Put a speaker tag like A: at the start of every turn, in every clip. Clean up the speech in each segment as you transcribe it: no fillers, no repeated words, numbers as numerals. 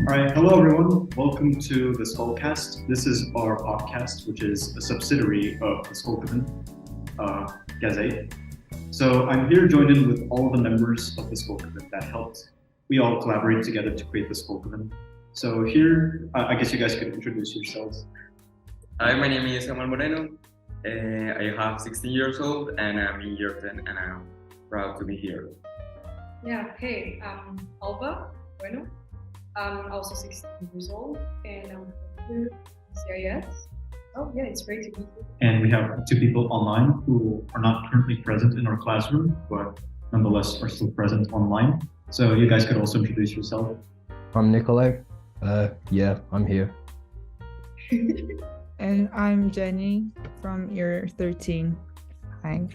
A: All right, hello everyone. Welcome to the Skullcast. This is our podcast, which is a subsidiary of the Skolkoven Gazette. So I'm here joined in with all the members of the Skolkoven that helped. We all collaborate together to create the Skolkoven. So here, I guess you guys could introduce yourselves.
B: Hi, my name is Samuel Moreno. I have 16 years old and I'm in year 10 and I'm proud to be here.
C: Yeah, hey, I'm Alba Bueno. I'm also 16 years old and I'm here in CIS. Oh yeah, it's great to be here.
A: And we have two people online who are not currently present in our classroom, but nonetheless are still present online. So you guys could also introduce yourself.
D: I'm Nikolai. I'm here.
E: And I'm Jenny from year 13. Hi.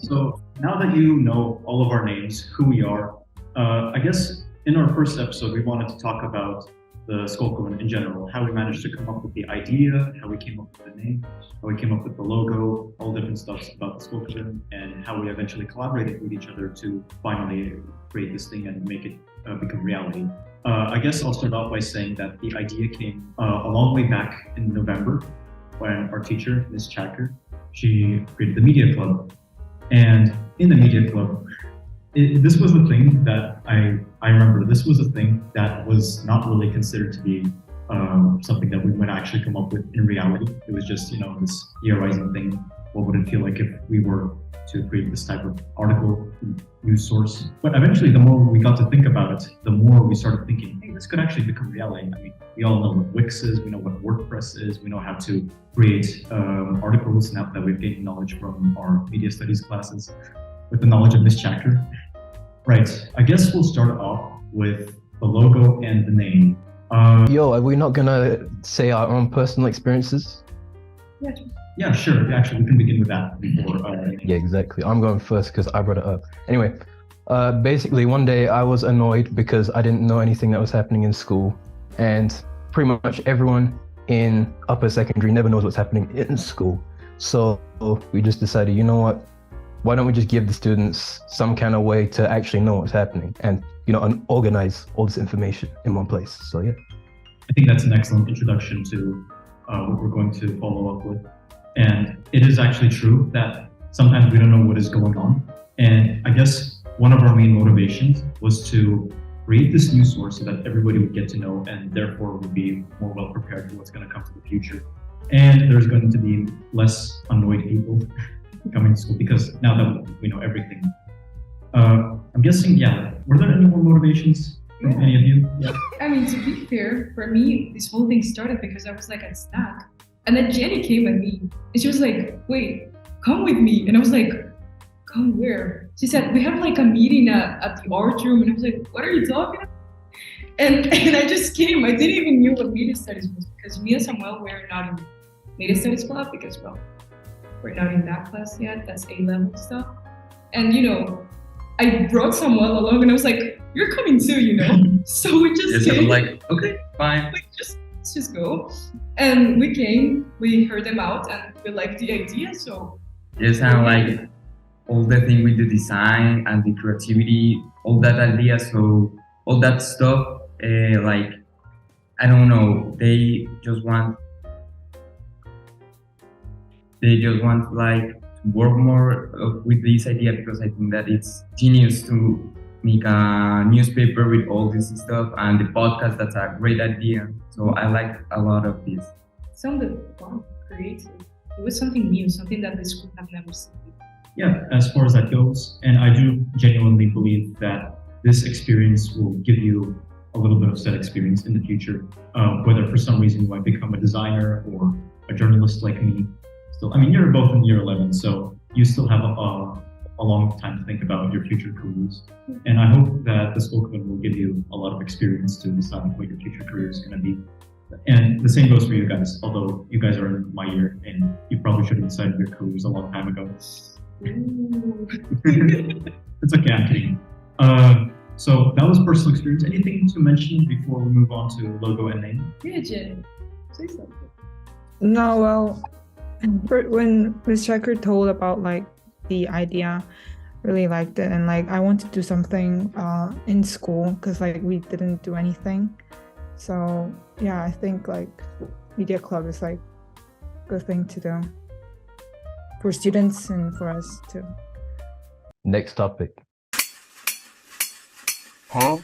A: So now that you know all of our names, who we are, I guess in our first episode, we wanted to talk about the Skolkoven in general, how we managed to come up with the idea, how we came up with the name, how we came up with the logo, all different stuff about the Skolkoven, and how we eventually collaborated with each other to finally create this thing and make it become reality. I guess I'll start off by saying that the idea came a long way back in November when our teacher, Ms. Chacker, she created the media club. And in the media club, this was the thing that I remember. This was a thing that was not really considered to be something that we would actually come up with in reality. It was just, this theorizing thing. What would it feel like if we were to create this type of article, news source? But eventually, the more we got to think about it, the more we started thinking, hey, this could actually become reality. I mean, we all know what Wix is, we know what WordPress is, we know how to create articles now that we've gained knowledge from our media studies classes with the knowledge of Ms. Chacker. Right, I guess we'll start off with the logo and the name.
D: Are we not gonna say our own personal experiences?
A: Yeah, sure. Actually, we can begin with that before.
D: Yeah, exactly. I'm going first because I brought it up. Anyway, basically one day I was annoyed because I didn't know anything that was happening in school, and pretty much everyone in upper secondary never knows what's happening in school. So we just decided, you know what? Why don't we just give the students some kind of way to actually know what's happening and organize all this information in one place? So yeah.
A: I think that's an excellent introduction to what we're going to follow up with. And it is actually true that sometimes we don't know what is going on. And I guess one of our main motivations was to create this news source so that everybody would get to know and therefore would be more well prepared for what's going to come to the future. And there's going to be less annoyed people coming to school because now that we know everything. I'm guessing, were there any more motivations from any of you? Yeah.
C: I mean, to be fair, for me, this whole thing started because I was like at snack. And then Jenny came at me and she was like, wait, come with me. And I was like, come where? She said, we have like a meeting at the art room. And I was like, what are you talking about? And I just came. I didn't even know what media studies was because me and Samuel were not in media studies club because, we're not in that class yet. That's A-level stuff. And, I brought Samuel along and I was like, you're coming too, So we just
B: Yes,
C: came.
B: I'm like, okay, fine.
C: Like, let's just go. And we came, we heard them out and we liked the idea, so.
B: Yes, and like all the thing with the design and the creativity, all that idea, so all that stuff, I don't know, they just want like to work more with this idea because I think that it's genius to make a newspaper with all this stuff and the podcast. That's a great idea. So I like a lot of this.
C: It sounded fun, creative. It was something new, something that the school have never seen.
A: Yeah, as far as that goes. And I do genuinely believe that this experience will give you a little bit of set experience in the future, whether for some reason you might become a designer or a journalist like me. Still, I mean, you're both in year 11, so you still have a long time to think about your future careers. And I hope that the Skolkoven will give you a lot of experience to decide what your future career is going to be. And the same goes for you guys, although you guys are in my year and you probably should have decided your careers a long time ago. It's okay, I'm kidding. So that was personal experience. Anything to mention before we move on to logo and name?
C: Yeah, Jen, say something.
E: No, well, when Ms. Checker told about the idea, really liked it, and I want to do something in school because we didn't do anything. So yeah, I think like media club is like good thing to do for students and for us too.
D: Next topic.
F: Huh?